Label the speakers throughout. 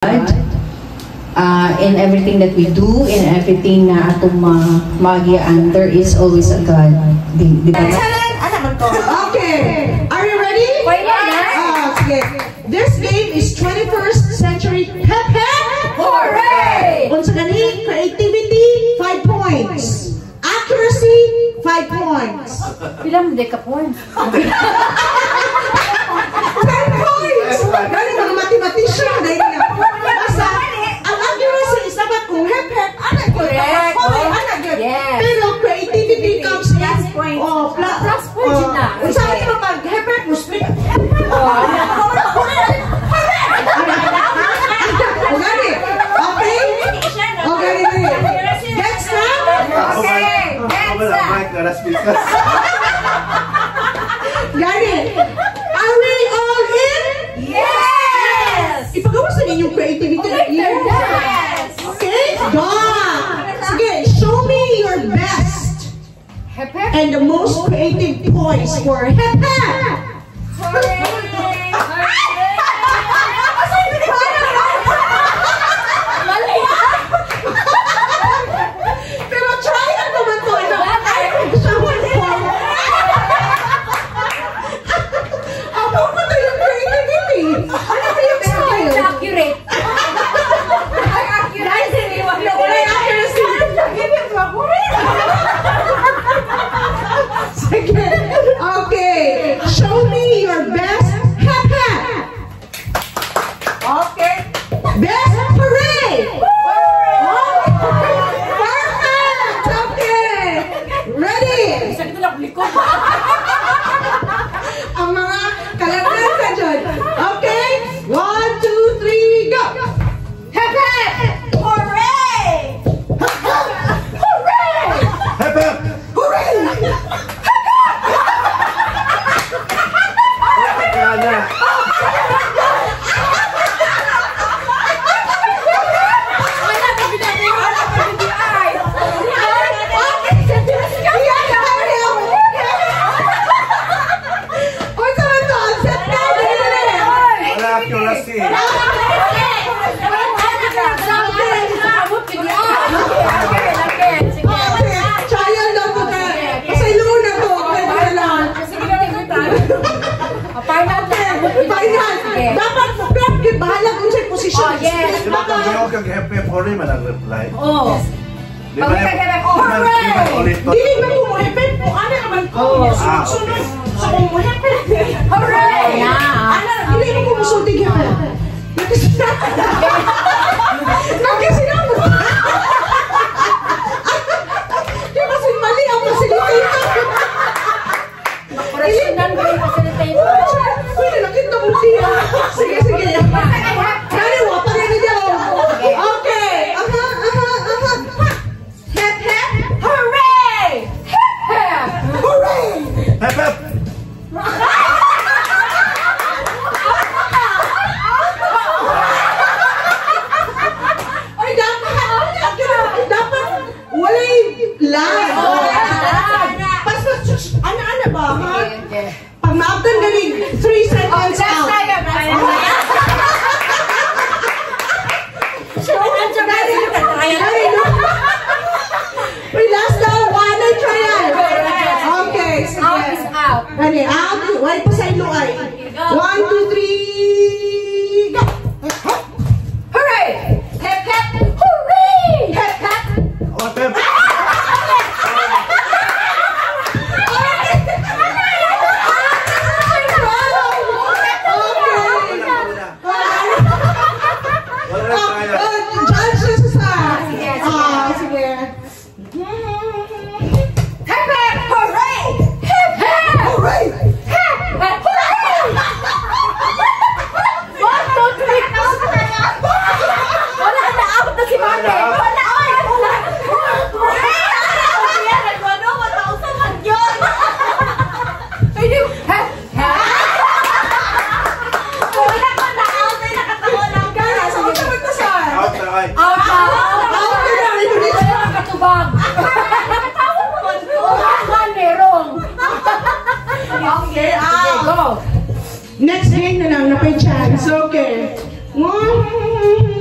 Speaker 1: In everything that we do, in everything na atong magian, there is always a God.
Speaker 2: Okay, are you ready? Okay. This game is 21st century hep hep hooray! Unsa gani? Creativity 5 points. Accuracy 5 points.
Speaker 3: Pilang deka points.
Speaker 2: 10 points. Gani mga mathematician dahil nga. Basta ang accuracy is dapat kung hep hep ana gyud. Ana gyud. Pero creativity comes last point. Oh, plus point na. Unsa man mo mag hep hep mo split. Gani, are we all in?
Speaker 3: Yes!
Speaker 2: Ipagawas na ninyong creativity na
Speaker 3: Yes!
Speaker 2: Okay? Done! Sige, show me your best and the most creative points for hep hep! Pero try na naman to. Ano ba na yung creativity? Ano ba yung style?
Speaker 3: Accurate. Accuracy.
Speaker 2: Wala accuracy. Sige. Okay. Show me your best hep hep.
Speaker 3: Okay.
Speaker 2: Best hooray! Perfect! Okay. Ready?
Speaker 3: Sakit lang likod.
Speaker 2: Ang mga kalangan ka dyan. Okay? 1, 2, 3, go! Hep hep!
Speaker 3: Hooray!
Speaker 2: Hooray!
Speaker 4: Hep hep!
Speaker 2: Hooray!
Speaker 4: Kaya accuracy.
Speaker 2: Trial lang po ka. Pasaylo na to. Pwede lang. Final. Dapat perfect. Bahala kung sa'y posisyon.
Speaker 3: Yes.
Speaker 4: Di ba kung gano'n kang hep hep hooray man ang reply?
Speaker 3: Oh.
Speaker 4: Di ba ulit to?
Speaker 2: Dili man po mo hepet po. Ano naman ko? Sunod-sunod. Sa kong mo hepet.
Speaker 3: Hooray!
Speaker 2: Ano? Dili mo po musultig hepet. Nagkasinapo. Kaya kasi mali ang facilitator.
Speaker 3: Korrespondan ko yung facilitator.
Speaker 2: Pwede na kita mo siya. Sige, sige. Kaya wapa rin niya. Okay. Aha. Hep hep.
Speaker 3: Hooray!
Speaker 2: Hooray!
Speaker 4: Hep hep!
Speaker 2: Ay, dapat walay lag. Ano ba, ha? Pag maabdan galing 3 seconds out. Wait, last na. One and trial. Okay, sige.
Speaker 3: Out is out.
Speaker 2: Gani, out. Wait pa sa ilo ay. 1, 2, 3, go!
Speaker 3: Hooray! Hep hep! Hooray! Hep hep!
Speaker 4: Hep hep!
Speaker 2: Next game na lang, napay chance. Okay. 1,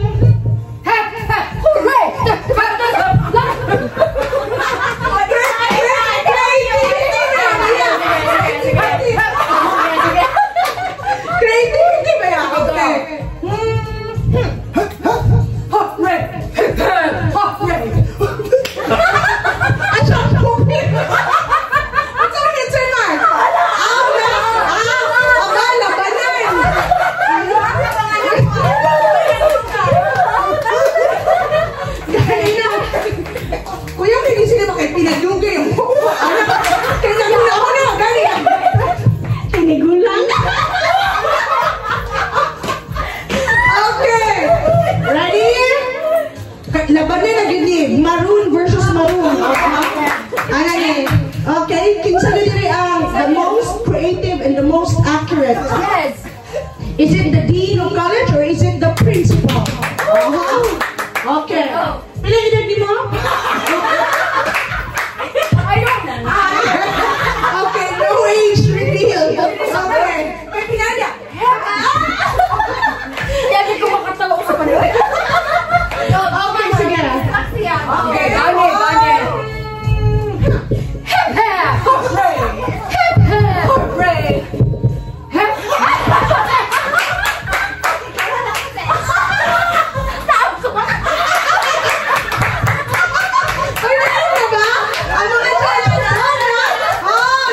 Speaker 2: favorite?
Speaker 3: Yes.
Speaker 2: Is it the dean of college or is it the principal? Okay. Pila edad ni mo?
Speaker 3: Ayun.
Speaker 2: Okay, no age reveal. Okay.
Speaker 3: May pinaya. Hindi ko makatalo sa panoy.
Speaker 2: Okay, sige.
Speaker 3: Okay, gani. Hip hip. Hooray. Hip hip. Hooray. Hip
Speaker 2: Ano na siya?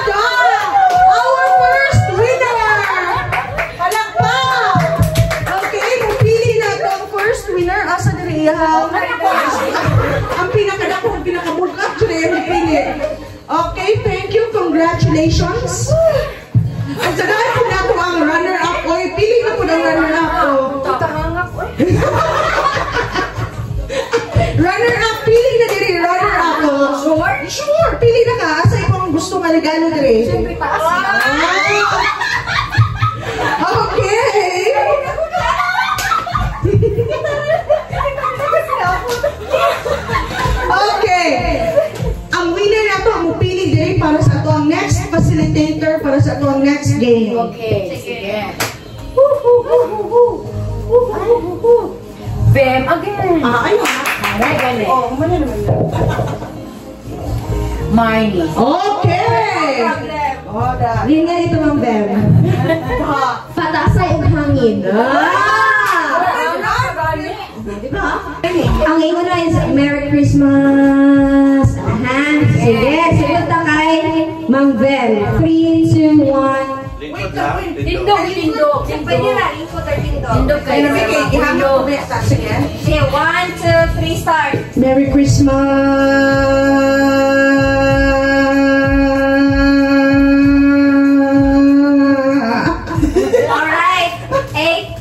Speaker 2: Dora! Our first winner! Palakpak! Okay, pili na ito ang first winner. Asa na rin ang pinakadako, ang pinakabugat siya yung pili. Okay, thank you. Congratulations. At sagahan po na ako ang runner-up. Oy, pili na po ng runner-up ko. Runner-up, pili na diri, runner-up ko.
Speaker 3: Sure?
Speaker 2: Sure, pili na ka. Asa ipang gusto nga regalo diri.
Speaker 3: Siyempre taas na.
Speaker 2: Okay. Okay. Ang winner na to, ang pili diri para sa ato ang next facilitator para sa ato ang next game.
Speaker 3: Okay, sige. Bam again.
Speaker 2: Ayun.
Speaker 3: Galing.
Speaker 2: Oh, mali naman yan.
Speaker 3: Marnie.
Speaker 2: Okay. Linya ito ng Bem.
Speaker 1: Patasay ang hangin.
Speaker 2: Diba?
Speaker 1: Ang ingon na is Merry Christmas. Sige, sunod na kay Mang Bel. 3, 2, 1.
Speaker 3: Tindog. Pwede na, info or tindog. Tindog kayo.
Speaker 2: Ihangin ko na. Sige.
Speaker 3: Sige, 1, 2, 3, start.
Speaker 2: Merry Christmas!
Speaker 3: Alright.
Speaker 1: 8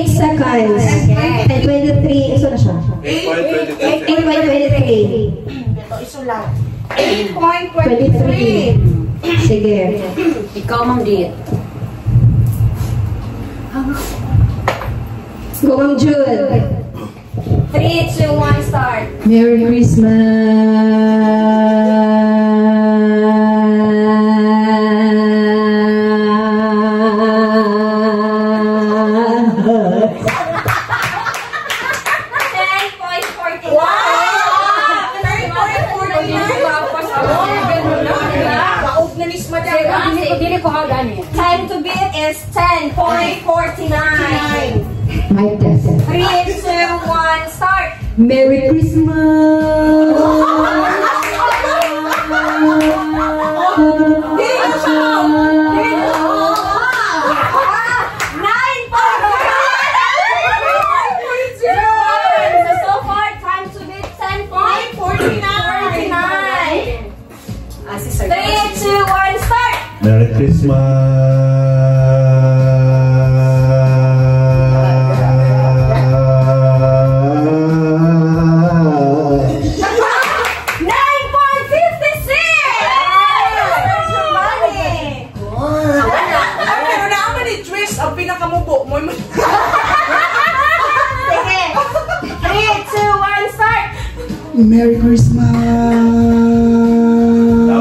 Speaker 1: seconds. And 23. Iso na siya. 8.23.
Speaker 2: Ito, iso lang.
Speaker 1: 23. Sige.
Speaker 3: Ikaw, Ma'am Diet.
Speaker 1: Go, Ma'am Jude.
Speaker 3: 3, 2, 1, start.
Speaker 1: Merry Christmas.
Speaker 3: 10.49.
Speaker 2: Wow!
Speaker 3: 10.49. Dili ko hagani. Time to beat is 10.49.
Speaker 1: My death.
Speaker 3: 3, 2, 1, start.
Speaker 1: Merry Christmas.
Speaker 3: So far, time to beat 10.49. 3, 2, 1, start.
Speaker 4: Merry Christmas.
Speaker 3: 9.56.
Speaker 2: Pero naman ni twist ang pinakamubo mo.
Speaker 3: Sige. 3, 2, 1, start.
Speaker 2: Merry Christmas.
Speaker 3: 12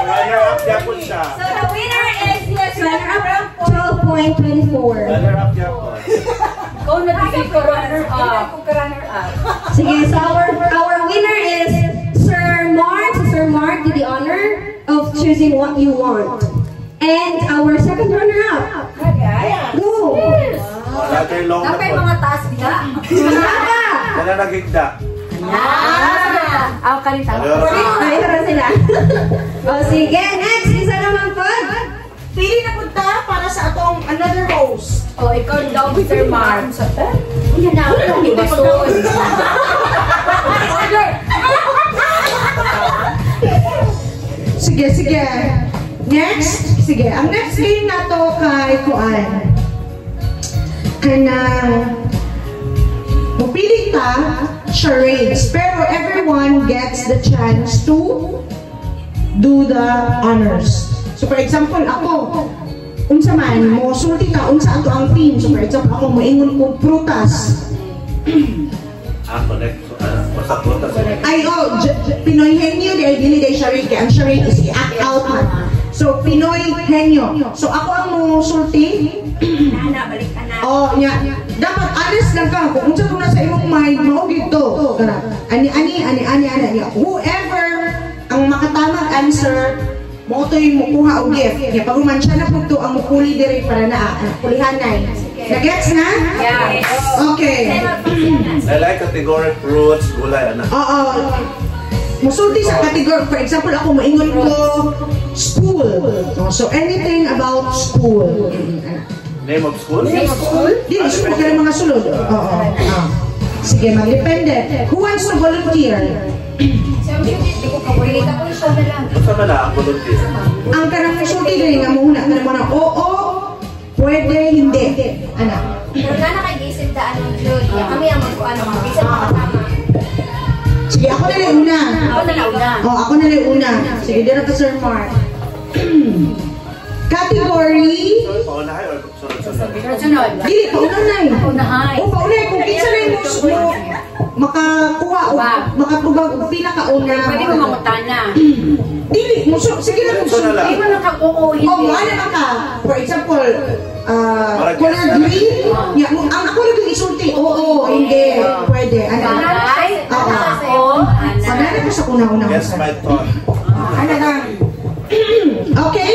Speaker 4: Runner-up yapon siya.
Speaker 3: So the winner is yes,
Speaker 1: Runner-up 12.24.
Speaker 4: Runner-up yapon.
Speaker 3: Go na defeat ko runner-up.
Speaker 1: Sige, so our winner is Sir Mark. Sir Mark did the honor of choosing what you want. And our second runner-up. Go!
Speaker 4: Wala kayo long na
Speaker 3: Dapat
Speaker 4: po.
Speaker 3: mga taas bila.
Speaker 1: Saka!
Speaker 4: Wala nagigda.
Speaker 3: Aw, kalita.
Speaker 1: Ay, tara sila. O sige, next. Isa naman po.
Speaker 2: Pili na punta para sa atong another host.
Speaker 3: O, ikaw daw, Sir Mark. Yan na, ako ni Bason.
Speaker 2: Sige. Next. sige. Ang next game na to kay Kuan. Kanang pupili ta charades, pero everyone gets the chance to do the honors. So for example, ako, unsa man mo sulti ta unsa ato ang theme. So for example, ako moingon ko prutas.
Speaker 4: Connect. Basta prutas.
Speaker 2: Ay, Pinoy henyo, dili day charade, kaya ang charade is i-act out man. So, Pinoy henyo. So, ako ang mo sulti.
Speaker 1: Balik ka na.
Speaker 2: Oh, nya. Dapat honest lang ka. Kung unsa kung nasa imong mind, maugid to. Ani. Whoever ang makatamang answer, mo to'y mukuha og gift. Kaya pag umansya na po to, ang mukuli diri para na, kulihanay. Nagets na?
Speaker 1: Yeah.
Speaker 2: Okay.
Speaker 4: I like category fruits, gulay, anak.
Speaker 2: Oo. Musulti sa category. For example, ako maingon ko school. So, anything about school.
Speaker 4: Name of school?
Speaker 2: Name of school? Di, isuko ka ng mga sulod. Oo. Sige, mag-depende. Who wants to volunteer?
Speaker 4: Basta man na ang volunteer.
Speaker 2: Ang kanang musulti din nga muna. Kanang mga oo, pwede, hindi. Anak.
Speaker 1: Pero na nakagisip daan ng Lord. Kami ang mag-ano, mag-isip makasama.
Speaker 2: Sige, ako na lang una.
Speaker 1: Ako na lang una.
Speaker 2: Oh, ako na lang una. Sige, dito ka, Sir Mark. Category.
Speaker 4: Paunahay or sunod-sunod?
Speaker 1: Sunod.
Speaker 2: Dili, paunay.
Speaker 1: Paunahay.
Speaker 2: O, paunay. Kung kinsa na yung makakuha o makatubag o pinakauna.
Speaker 1: Pwede mo mangutana.
Speaker 2: Dili, sige lang kung
Speaker 4: Ito na lang.
Speaker 1: Hindi mo nakakuha hindi.
Speaker 2: O, ano na ka? For example, color green. Yeah, ang ako na yung isulti. Oo, hindi. Pwede. Ano?
Speaker 1: Panay.
Speaker 2: Oo.
Speaker 1: Ako.
Speaker 2: Sanay ko sa kuna-una.
Speaker 4: Yes, my thought.
Speaker 2: Ano na? Okay?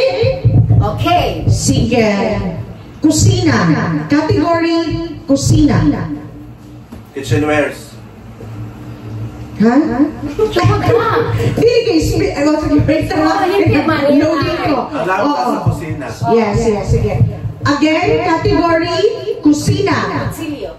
Speaker 1: Okay.
Speaker 2: Sige. Kusina. Category, kusina.
Speaker 4: Kitchenwares.
Speaker 2: Ha?
Speaker 1: Tawag ka na.
Speaker 2: Dili kay speak. I want to break the law. Loading ko.
Speaker 4: Alam ka sa kusina.
Speaker 2: Yes, sige. Again, category, kusina.
Speaker 1: Silyo.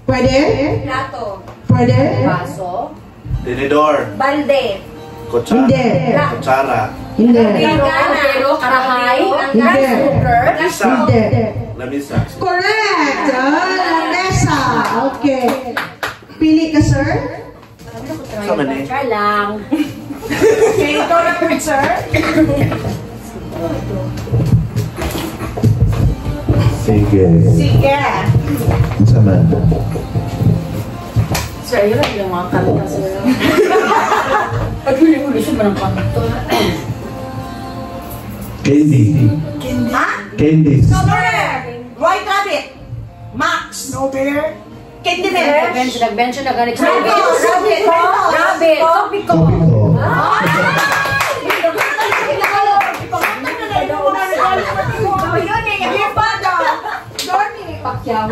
Speaker 2: Pwede?
Speaker 1: Plato.
Speaker 2: Pwede?
Speaker 1: Baso.
Speaker 4: Tinidor.
Speaker 1: Balde.
Speaker 4: Kutsara.
Speaker 2: Hindi.
Speaker 4: Kutsara.
Speaker 2: Hindi.
Speaker 1: Pero karahay.
Speaker 2: Hindi.
Speaker 4: Lamisa.
Speaker 2: Hindi.
Speaker 4: Lamisa.
Speaker 2: Correct! Lamesa. Okay. Pili ka, sir?
Speaker 4: Sama ni.
Speaker 1: Ka lang.
Speaker 3: Okay, ito na po, sir.
Speaker 5: Sige.
Speaker 3: Sige.
Speaker 5: Sama.
Speaker 1: Sir, yun lang yung mga kanta, sir. Pag-huli-huli siya ba ng kanta?
Speaker 5: Candy.
Speaker 3: Ha?
Speaker 5: Candies.
Speaker 3: No bear. White rabbit. Max. No bear. Candy bear.
Speaker 1: Nag-bench na ganit.
Speaker 3: Rabbit.
Speaker 1: Rabbit. Kopiko.
Speaker 5: Kopiko.
Speaker 1: Pacquiao.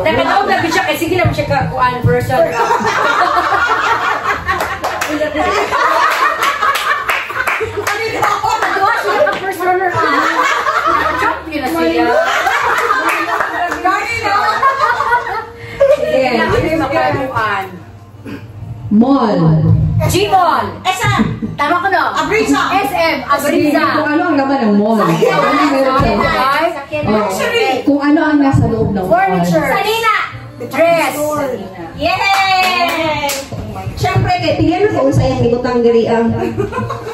Speaker 1: Nakataon na siya kasi hindi naman siya kakuan person. Pagawa siya ka-first runner up. Champion na siya. Sige, hindi makakuan.
Speaker 2: Mall.
Speaker 1: G-Mall.
Speaker 3: SM.
Speaker 1: Tama ko no?
Speaker 3: Abrisa.
Speaker 1: SM. Abrisa.
Speaker 2: Kung ano ang laman ng mall. Kung ano ang nasa loob ng mall.
Speaker 1: Furniture. Salina. Dress.
Speaker 3: Yay!
Speaker 1: Siyempre, kay tingnan mo kung saan yung ibutang gari ang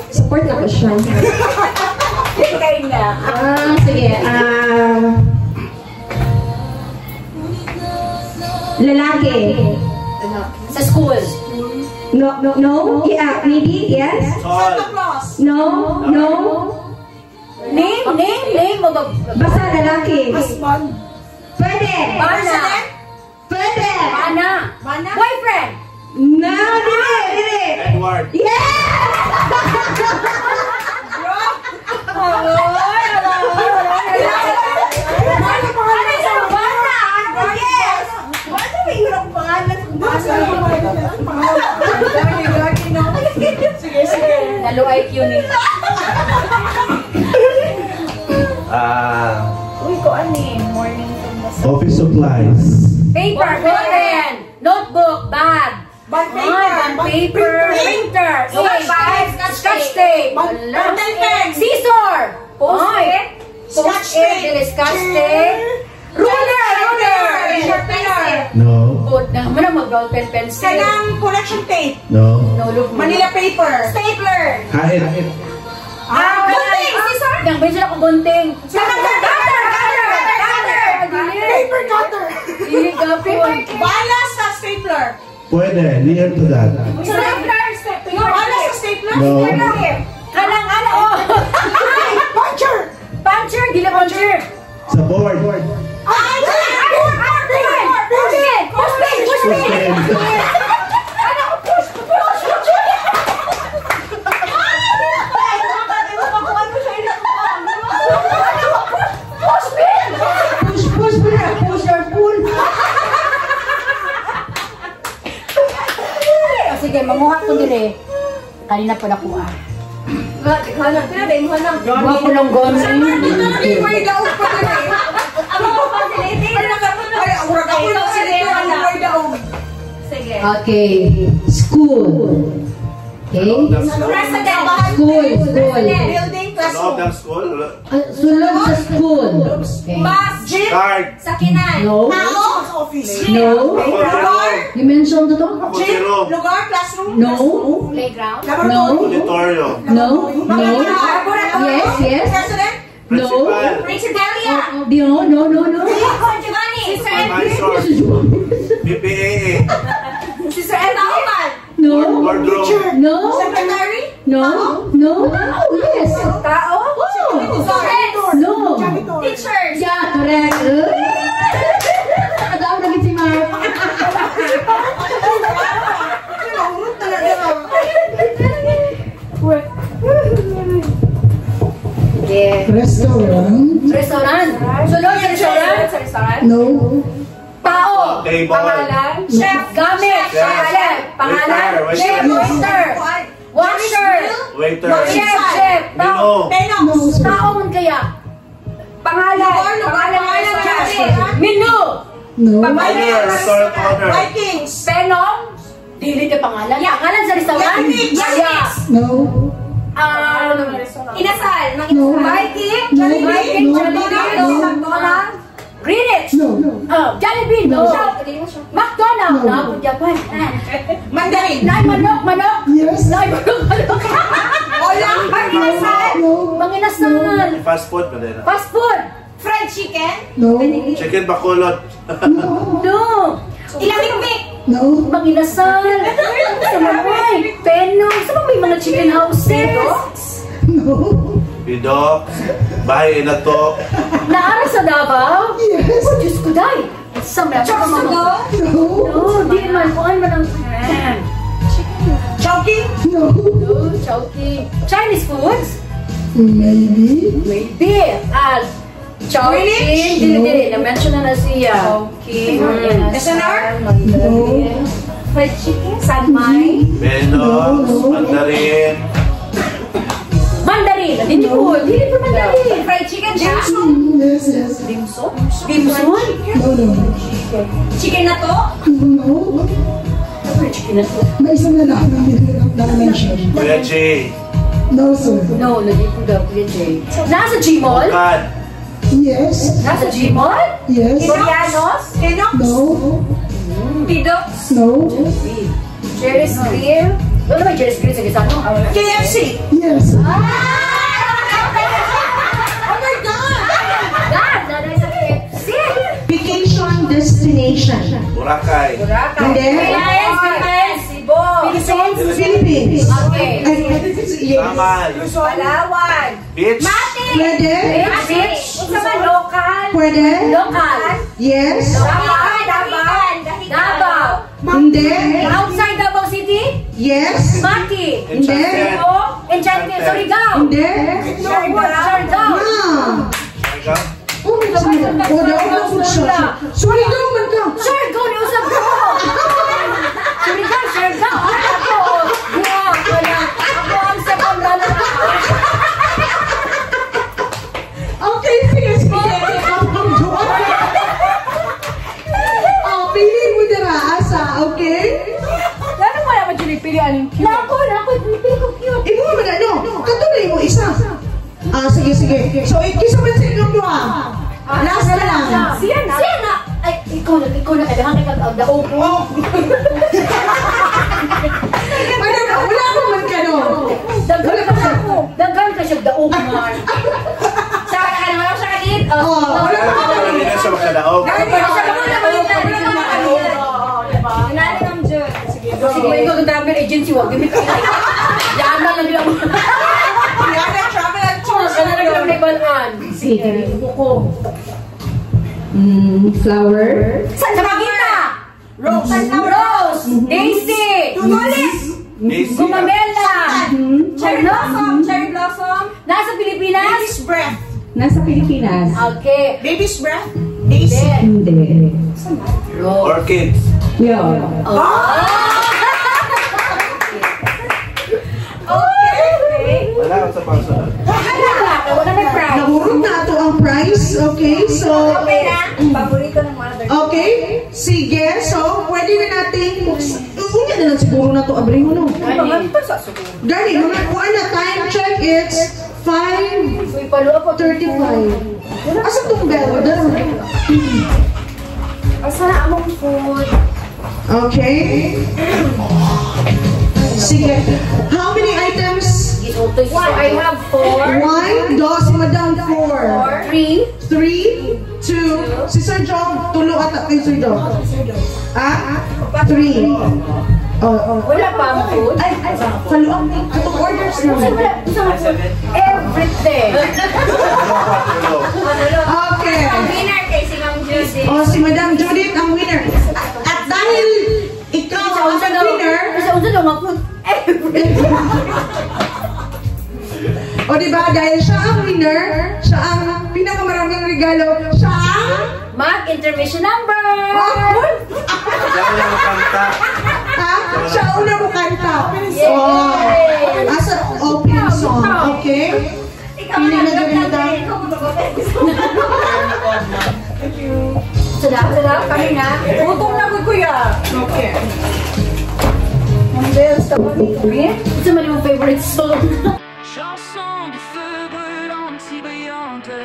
Speaker 1: support na ko siya.
Speaker 3: Kain na.
Speaker 1: Sige. Lalaki. Sa school. No? Yeah, maybe, yes?
Speaker 3: Santa
Speaker 4: Sol.
Speaker 3: Claus.
Speaker 1: No? Name mo ba? Basta lalaki.
Speaker 3: Husband.
Speaker 1: Pwede.
Speaker 3: Bana.
Speaker 1: Pwede.
Speaker 3: Bana.
Speaker 1: Boyfriend. No, dili.
Speaker 4: Edward.
Speaker 3: Sige.
Speaker 1: Lalo IQ ni.
Speaker 3: Uy, ko ani. Morning to the sun.
Speaker 5: Office supplies.
Speaker 1: Paper, pen, notebook, bag,
Speaker 3: Bond paper. Printer. Scotch tape. Fountain pen. Scissor. Post-it. Scotch tape. Scotch tape. Ruler. Sharpener.
Speaker 5: No.
Speaker 3: Mana mag-ball pen pencil.
Speaker 2: Kanang correction tape.
Speaker 5: No.
Speaker 2: Manila paper.
Speaker 3: Stapler.
Speaker 5: Kahit.
Speaker 3: Gunting. Scissor. Yang ba sila ko gunting? Cutter.
Speaker 2: Paper cutter.
Speaker 3: Dili gapon.
Speaker 2: Bala sa stapler.
Speaker 5: Pwede. Near to that.
Speaker 2: Bala sa stapler.
Speaker 5: No.
Speaker 3: Kanang ano? Puncher. Dili puncher.
Speaker 5: Sa board.
Speaker 3: Push pin. Sige, manguha ko dire. Kanina pa nakuha. Buha ko ng gomri.
Speaker 2: May daog pa din. Ay, urag ako lang sila yung may daog.
Speaker 1: Okay. School. Okay? School.
Speaker 2: Building,
Speaker 4: Loob
Speaker 2: classroom.
Speaker 4: ng school.
Speaker 1: Sulod sa school. Okay.
Speaker 4: Card.
Speaker 1: No.
Speaker 2: Office.
Speaker 1: No.
Speaker 4: Lugar.
Speaker 1: You mentioned ito?
Speaker 2: Gym, lugar, classroom.
Speaker 1: No.
Speaker 3: Playground.
Speaker 1: No.
Speaker 4: Auditorium.
Speaker 1: No. No. Yes.
Speaker 2: President.
Speaker 1: No.
Speaker 4: Principal.
Speaker 1: No.
Speaker 4: Supervisor. PPAA.
Speaker 1: No.
Speaker 4: Wardrobe.
Speaker 1: No.
Speaker 2: Secretary.
Speaker 1: No. No. Yes. No.
Speaker 2: Teachers.
Speaker 1: Yeah, correct. Nadaw na si Mark.
Speaker 2: Mahulog talaga.
Speaker 3: Restaurant. Sunod sa restaurant.
Speaker 1: No.
Speaker 3: Tao.
Speaker 4: Table.
Speaker 3: Pangalan. Chef. Gamit. Chef. Pangalan. Chef. Waiter. Washer.
Speaker 4: Waiter.
Speaker 3: Chef. Tao.
Speaker 4: Menu.
Speaker 3: Tao man kaya. Pangalan. Pangalan. Chef. Menu.
Speaker 1: No.
Speaker 4: Owner. Restaurant owner.
Speaker 2: Vikings.
Speaker 3: Penong. Dili ka pangalan. Pangalan sa restaurant.
Speaker 1: No.
Speaker 3: Inasal.
Speaker 1: No.
Speaker 3: Viking.
Speaker 1: No.
Speaker 3: Viking.
Speaker 1: No.
Speaker 3: McDonald's. Greenwich.
Speaker 1: No.
Speaker 3: Jollibee. No. McDonald's.
Speaker 1: No.
Speaker 3: No. Japan.
Speaker 2: Mandarin.
Speaker 3: Nay manok.
Speaker 1: Yes.
Speaker 3: Nay manok.
Speaker 2: Olang.
Speaker 3: Pag-inasal.
Speaker 1: No.
Speaker 3: Manginasal.
Speaker 4: Fast food. Madena.
Speaker 3: Fast food.
Speaker 2: Fried chicken.
Speaker 1: No.
Speaker 4: Chicken bakulot.
Speaker 3: No.
Speaker 2: Ilamig-mik.
Speaker 1: No.
Speaker 3: Manginasal. Sa mamay. Penong. Sa may mga chicken houses.
Speaker 1: No.
Speaker 4: Bidok. Bahay na to.
Speaker 3: Naara sa Davao?
Speaker 1: Yes.
Speaker 3: Oh, Diyos ko, day. Sa mga
Speaker 1: No.
Speaker 3: No, di man. Kuhan man ang...
Speaker 2: Chowking.
Speaker 1: No.
Speaker 3: No, chowking. Chinese foods?
Speaker 1: Maybe.
Speaker 3: Maybe. Chowking. Dili. Na-mention na siya. Chowking.
Speaker 2: SNR?
Speaker 1: No.
Speaker 3: Fried chicken? Sanmay?
Speaker 4: Menos. Mandarin.
Speaker 3: Mandarin. Dili po mandarin.
Speaker 2: Fried chicken. Dimsum.
Speaker 1: Yes.
Speaker 3: Dimsum?
Speaker 1: No.
Speaker 2: Chicken na to.
Speaker 1: No.
Speaker 3: Fried chicken na to.
Speaker 1: May isang na na-mention.
Speaker 4: Kuya J.
Speaker 1: No, sir.
Speaker 3: No, lagi po daw. Nasa Gmall?
Speaker 4: Bukan.
Speaker 1: Yes.
Speaker 3: Nasa Gmall?
Speaker 1: Yes.
Speaker 3: Koreanos?
Speaker 1: No.
Speaker 3: Tidox?
Speaker 1: No.
Speaker 3: Jerry's Grill? Ano ba Jerry's Grill sa Gisano?
Speaker 2: KFC.
Speaker 1: Yes.
Speaker 2: Oh my God.
Speaker 3: God! Nanay sa KFC!
Speaker 2: Vacation destination.
Speaker 4: Boracay.
Speaker 1: Hindi.
Speaker 3: Philippines! Cebu!
Speaker 2: Philippines.
Speaker 3: Okay.
Speaker 4: Tamal.
Speaker 3: Palawan!
Speaker 4: Beach.
Speaker 1: Pwede.
Speaker 3: Beach! Sa mga local!
Speaker 1: Pwede.
Speaker 3: Local!
Speaker 1: Yes.
Speaker 3: Davao!
Speaker 1: Hindi.
Speaker 3: Outside Davao City?
Speaker 1: Yes.
Speaker 3: Mati!
Speaker 4: Enchanted.
Speaker 3: Enchanted! Surigao!
Speaker 1: Hindi.
Speaker 3: Surigao!
Speaker 1: Ah.
Speaker 4: Surigao.
Speaker 1: Oh, daw food siya. Sorry, daw man ka.
Speaker 3: Surigao! Niusap ko! Surigao! Ako! Ako ang second runner.
Speaker 2: Okay, sige.
Speaker 1: Oh, pili mo dira asa, okay?
Speaker 2: Okay, so ikisa man sa inyong dua. Last na lang.
Speaker 3: Siya na. Ay, ikaw na kailangan kag-daog mo.
Speaker 2: Wala mo man ka no.
Speaker 3: Daghan ka siya daog man. Sa ano siya kanit?
Speaker 2: Wala mo ka no.
Speaker 4: Hindi na siya makadaog.
Speaker 3: Sige, ikaw ang travel agency, wag gamit ka. Yaman lang lang.
Speaker 2: Yana travel and tours.
Speaker 3: Ano lang lang nagbalaan? Sige, buko.
Speaker 1: Flower.
Speaker 3: Santa Magita! Rose! Daisy!
Speaker 2: Tumolis.
Speaker 4: Daisy.
Speaker 3: Gumamela!
Speaker 2: Cherry blossom.
Speaker 3: Nasa Pilipinas?
Speaker 2: Baby's breath.
Speaker 1: Nasa Pilipinas.
Speaker 3: Okay.
Speaker 2: Baby's breath. Daisy.
Speaker 1: Hindi.
Speaker 4: Orchids.
Speaker 1: Yo.
Speaker 3: Okay.
Speaker 4: Wala ako sa pangsunod.
Speaker 3: Wala may prize.
Speaker 2: Nahurot na ito ang price. Okay, so...
Speaker 3: Paborito ng mother.
Speaker 2: Okay, sige. So, pwede na natin... Unya na lang siguro na ito. Abri mo no. Gani, mga kuha na time check. It's 5:35. Asa itong bell?
Speaker 3: Asa na among food?
Speaker 2: Okay. Sige. How many items?
Speaker 3: I have 4.
Speaker 2: 1, 2, si Madam 4.
Speaker 3: 3.
Speaker 2: 3, 2, si Sir John, tulo ata kay Sir John. 3.
Speaker 3: Wala pa ang food?
Speaker 2: Ay, follow up. Itong orders na.
Speaker 3: Everything.
Speaker 2: Okay.
Speaker 3: Winner kay si Ma'am Judy.
Speaker 2: Si Madam Judith ang winner. At dahil ikaw ang winner,
Speaker 3: Isa daw ang food.
Speaker 2: o diba, dahil siya ang winner, siya ang pinakamaraming regalo, siya ang...
Speaker 3: Mag-intermission number!
Speaker 4: Diyan ko lang kanta.
Speaker 2: Siya ang una mo kanta.
Speaker 3: Yay!
Speaker 2: As an opening song, okay? Pili na gawin na daw.
Speaker 3: Sada, kami na. Utong na ko kuya.
Speaker 2: Okay.
Speaker 3: Ito man yung favorite song.
Speaker 6: Chanson de feu brûlante si brillante,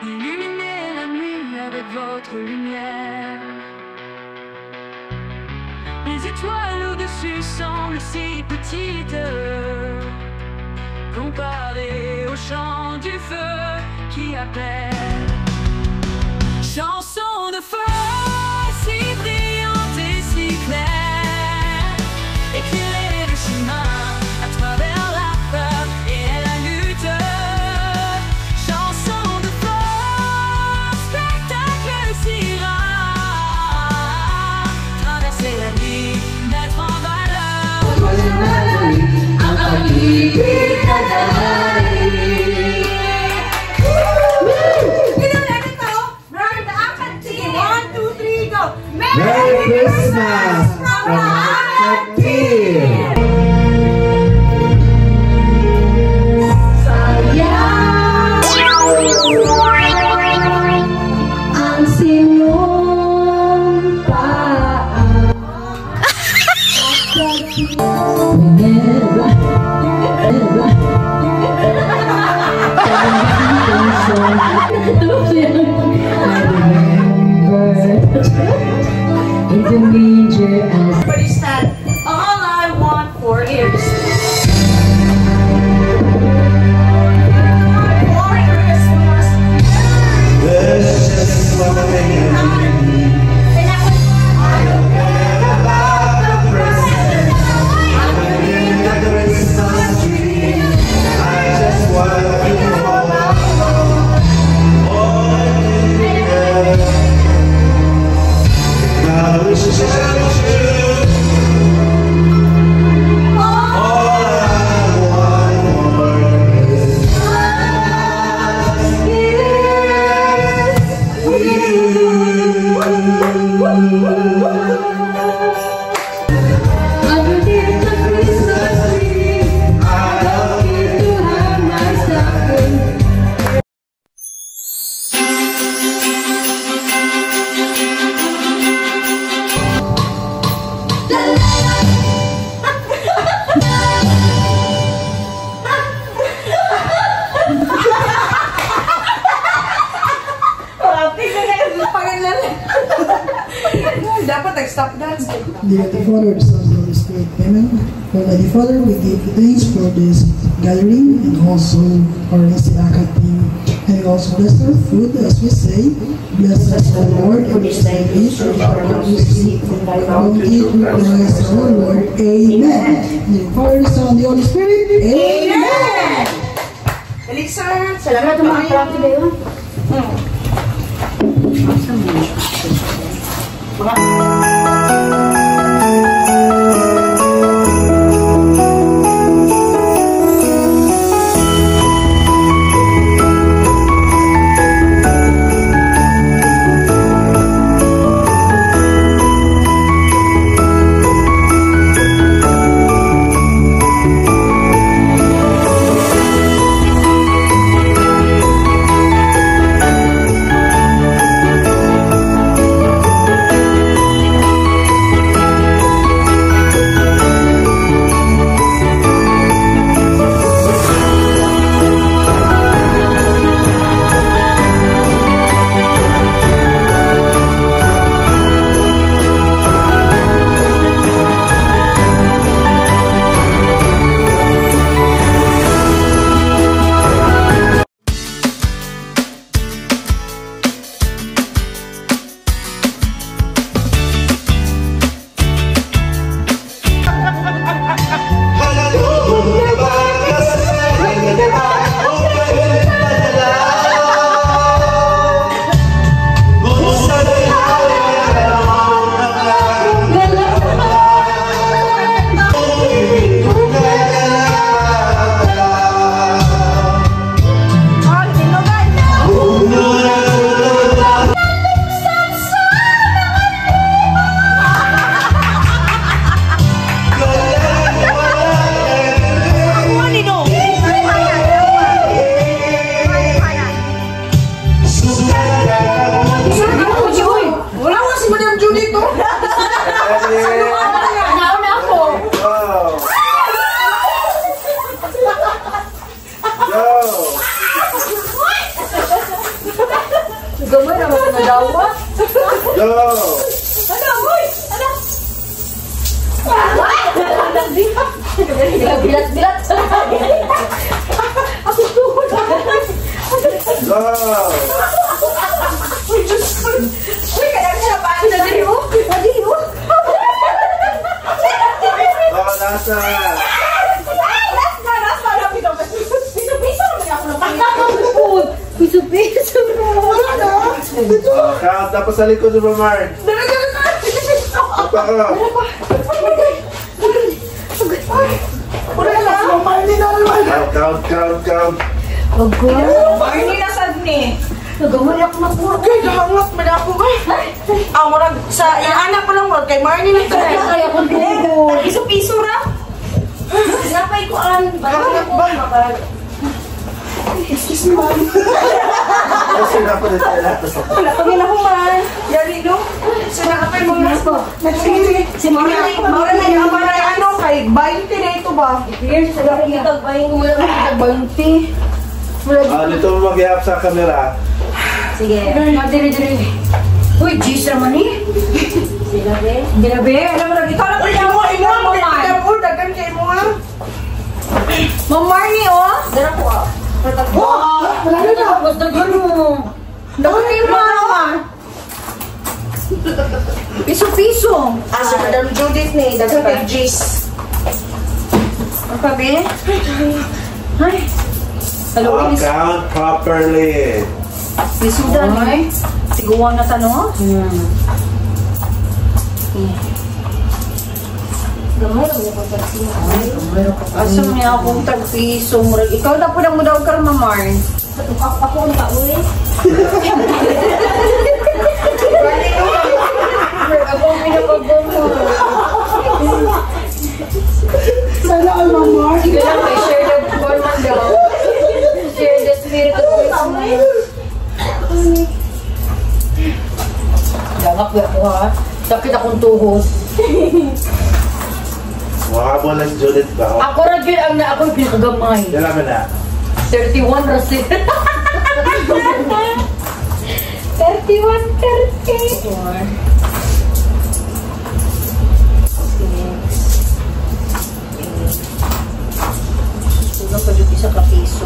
Speaker 6: illuminez la nuit avec votre lumière. Les étoiles au-dessus semblent si petites, comparées au chant du feu qui appelle. Chanson de feu si brillante et si claire, éclairez le chemin à travers la peur et la lutte. Chanson de feu, spectacle si rare, traverser la nuit, mettre en valeur ang pag-ibig na dahil.
Speaker 5: Merry Christmas from our team.
Speaker 1: Ang sinyong paa. It's a major as
Speaker 2: But is that all I want for is
Speaker 5: There's just one thing I need. About the present, in the Christmas tree, I just want you all together. Now wish you
Speaker 2: kailan. Dapat nag-stop dance.
Speaker 7: Dear the Father, the Son, and the Holy Spirit. Amen. Almighty Father, we give you thanks for this gathering and also for the Sinaka team. And also bless our food as we say, bless us, O Lord, and bless thy gift, which are not received from thy bounty, through Christ our Lord. Amen. In the Father, the Son, and the Holy Spirit. Amen.
Speaker 2: Elixir,
Speaker 3: Salamat sa mga plato na yun.
Speaker 6: Gamay naman na dawa.
Speaker 4: Go!
Speaker 6: Ano, boy? Ano? Bilat-bilat. Ako tuhod.
Speaker 4: Go!
Speaker 6: Uy, Diyos ko. Uy, kaya siya ba? Nadiri mo? Nadiri mo?
Speaker 4: Baka nasa.
Speaker 6: Ay, nasa. Lapit ako. Piso-piso naman ako ng pangit. Piso-piso naman.
Speaker 4: Count na pa sa likod ni Mamar. Apa ka? Count.
Speaker 2: Barney na sad ni.
Speaker 6: Nagamay ako na po.
Speaker 2: Kay gahangot man ako ba? Murag sa anak pa lang murag kay Marnie na
Speaker 6: Kaya akong tuhod.
Speaker 2: Piso-piso ra.
Speaker 6: Napay ko ang barang na po.
Speaker 2: Excuse me, ma'am.
Speaker 4: Kasi na pa rin tayo lahat.
Speaker 2: Wala pa nila kumain. Yari, no? So, nakapay mo na ito. Sige.
Speaker 6: Si Maura
Speaker 2: Maura na yung para ano, kay 20 na ito ba?
Speaker 6: Here's sa laki ng tagbayin mo lang ng tagbaynti.
Speaker 4: Dito mo mag-ihap sa camera.
Speaker 6: Sige. Madiri-diri. Uy, jeez naman eh. Ginabi? Ginabi? Alam mo lang, ikaw lang
Speaker 2: Uy,
Speaker 6: pala
Speaker 2: mo,
Speaker 6: ako.
Speaker 2: ikaw mo, dagan kayo mo ha.
Speaker 6: Ma'am Marnie, oh. Dara ko, ah. Wala na. Basta gano'n. Dapat kayo naman. Piso-piso.
Speaker 2: Si Madam Judith ni, dagan kay Jace.
Speaker 6: Ang sabi? Ay. Hello, Miss.
Speaker 4: Count properly.
Speaker 6: Pisudan eh. Tiguan na tanong. Gamay lang yung pagkakasino.
Speaker 3: Asa mo niya akong tag-piso. Ikaw na po lang mo daw ka mamar.
Speaker 6: Ako ang kauli.
Speaker 3: Ako ang pinapagod mo.
Speaker 7: Sana all mamar.
Speaker 3: Sige lang, may share the ball man daw. Share the spirit of Christmas. Dawak ba ako ha? Sakit akong tuhod.
Speaker 4: Wakabon ng Judith ba?
Speaker 3: Ako rin yun ang na ako'y pinakagamay.
Speaker 4: Dala mo na.
Speaker 3: 31 rasit.
Speaker 6: 31, 30.
Speaker 3: Suno pa dito isa ka piso.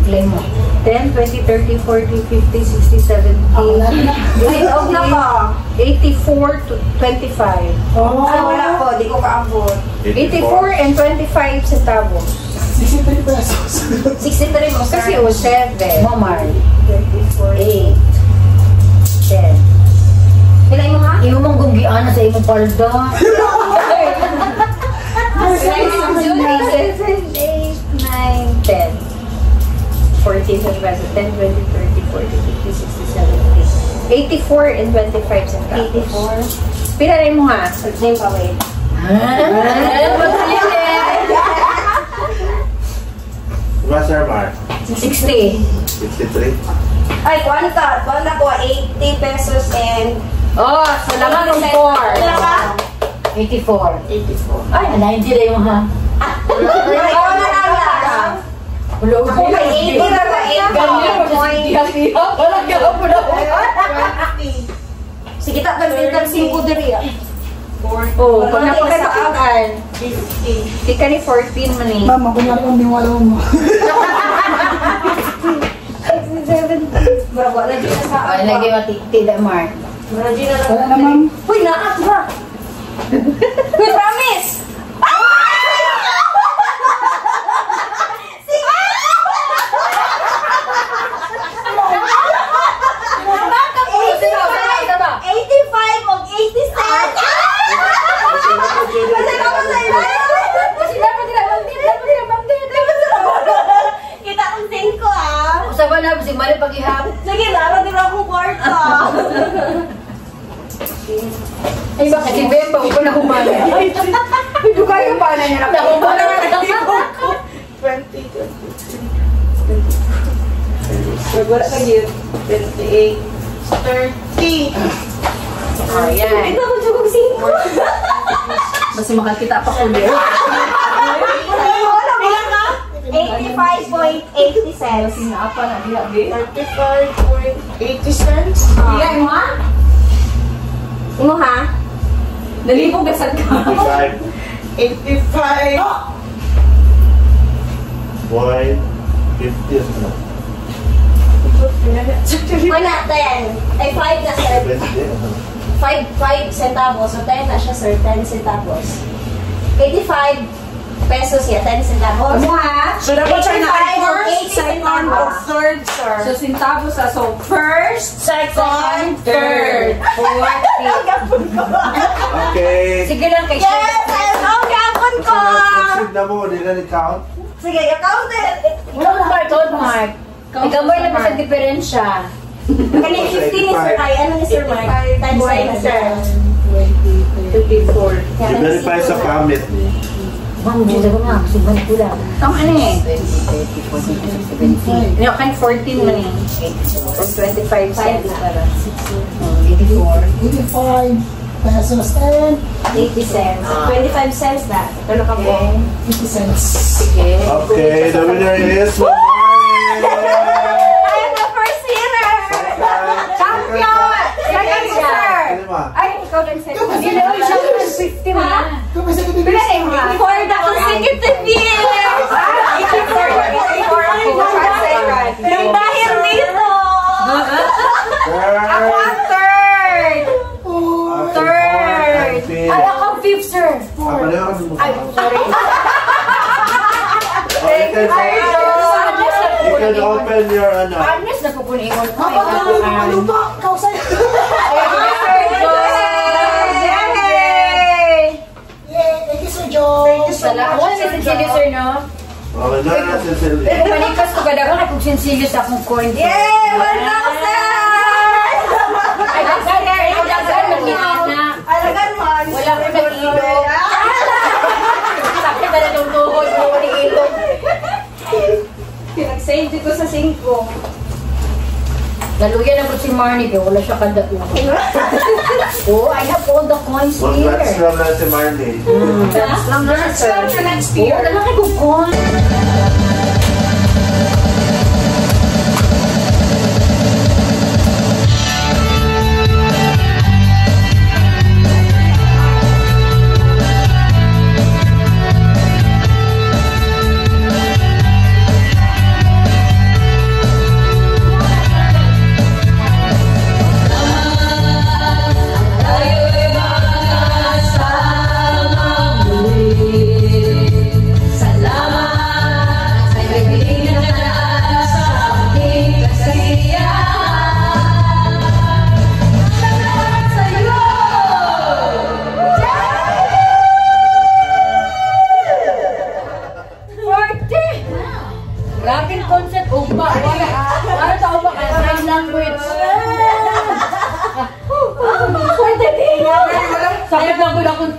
Speaker 3: Play mo. 10, 20, 30, 40, 50, 60, 70.
Speaker 1: Ay, huwag na pa.
Speaker 3: 84 to 25.
Speaker 1: Ay, wala ko. Di ko kaabot.
Speaker 3: 84 and 25 centavos.
Speaker 7: 63 pesos.
Speaker 1: 63 mo, sir.
Speaker 3: Kasi o 7. Momar. 8. 10.
Speaker 1: Pilay mo ha?
Speaker 3: Iyo mong gugian na sa imong palda. 7, 8, 9, 10. 14, 25, 10, 20, 30, 40, 50, 60, 70. 84 and 25 centavos.
Speaker 1: 84.
Speaker 3: Pila rin mo ha?
Speaker 1: Same pa, wait.
Speaker 4: Diba, Sir Mark?
Speaker 3: 60.
Speaker 4: 63.
Speaker 1: Ay, kuwan ka. Kuwan na ko, 80 pesos and...
Speaker 3: Oh, salamat ng 4. 84.
Speaker 1: 84.
Speaker 3: Ay, 90 rin mo ha?
Speaker 1: Ay, kuwan na lang.
Speaker 3: Wala ko
Speaker 1: Kung may 80 na ba, 8
Speaker 3: ganyan mo
Speaker 1: point.
Speaker 3: wala ka po na.
Speaker 1: Sige, takpan din 5 diri ah.
Speaker 3: Oh, pag
Speaker 1: Wala ka sa
Speaker 3: napagkakaan. Di ka ni 14 man eh.
Speaker 7: Mama, kung ako ang wala mo.
Speaker 1: Bro, wala dyan na sa
Speaker 3: Ay, lagi matikti na Mark.
Speaker 1: Wala dyan na lang.
Speaker 7: Wala na, ma'am.
Speaker 1: Uy, naat ba? Uy, promise!
Speaker 3: Usaban na, si Mari paghihap.
Speaker 1: Sige, laro din akong kwarta.
Speaker 3: Ay, bakit si Bemba, huwag ko na humaya. Hindi kayo pa na niya nakahumaya.
Speaker 2: 20, 23. Wala ka yun. 28, 30.
Speaker 3: Oh, yan.
Speaker 1: Ito ako jugong 5.
Speaker 3: Basta makakita pa ko ulit.
Speaker 1: 85.80 cents.
Speaker 3: Sinaapa na diha, Be.
Speaker 2: 35.80 cents.
Speaker 1: Bigay mo ha? Imo ha?
Speaker 3: Nalipog gasad ka.
Speaker 4: 55.
Speaker 2: 85.
Speaker 4: Boy. 50.
Speaker 1: Wala, 10. Ay, 5 na sir. 5 centavos. So 10 na siya sir. 10 centavos. 85 pesos yan. 10 centavos. Imo ha?
Speaker 2: So, dapat siya na
Speaker 1: 85
Speaker 2: first, second, or third, sir.
Speaker 3: So, centavos sa so first,
Speaker 2: Second,
Speaker 3: third, fourth, fifth.
Speaker 4: Okay.
Speaker 3: Sige lang kay
Speaker 1: Yes! Oh, gapon ko!
Speaker 4: Proceed na mo, hindi na ni-count.
Speaker 1: Sige, account it.
Speaker 3: Wala mo karton, Mark. Ikamay naman sa diferensya.
Speaker 1: Kanina 15 ni Sir Ay. Ano ni Sir Mike? Times 9 sir.
Speaker 2: 54.
Speaker 4: I-verify sa comment.
Speaker 3: Ma'am, dito ko nga. Suban ko lang. Tama ano eh. 30, 40, 50, 70. Ano, kan 14 man eh. Or 25 cents para. 84.
Speaker 7: 85 pesos and
Speaker 1: 80 cents. 25 cents na. Ito ka po.
Speaker 7: 50 cents.
Speaker 3: Sige.
Speaker 4: Okay, the winner is Mark.
Speaker 1: I am the first winner! Champion! Second sir! Ay, ikaw lang sir.
Speaker 3: Hindi na siya 50 man.
Speaker 7: Kapag sa gabi,
Speaker 1: Pila na yung for the consecutive years! 84 ako. Second. Pero dahil dito! Ako ang third! Third!
Speaker 3: Ay, ako ang 5th, sir. Ay, sorry.
Speaker 4: You can open your ano.
Speaker 3: Honest na po kung ingon ko.
Speaker 7: lupa, kausay. Yay! Thank you, Sir Joe.
Speaker 3: Salamat sa sinsilyo, sir, no?
Speaker 4: Okay, no, na sincerely.
Speaker 3: Pero panikas ko gada ko na kung sinsilyo sa akong coin.
Speaker 1: Yay! 1,000!
Speaker 3: Ay, dagan, ikaw dagan, magkina.
Speaker 1: Alagan man.
Speaker 3: Wala ko nag-ilo. Sakit na na yung tuhod mo, nag-ilo. Save ko sa 5. Naluyan na po si Marnie, pero wala siya kada Oh, I have all the coins
Speaker 4: One
Speaker 3: here.
Speaker 4: flat scrum na si Marley.
Speaker 3: That's lang na, sir.
Speaker 2: next year.
Speaker 3: Oh, lalaki ko coins. Grabe concept upa. Para sa upa ka, sign language. Sakit lang ko na kung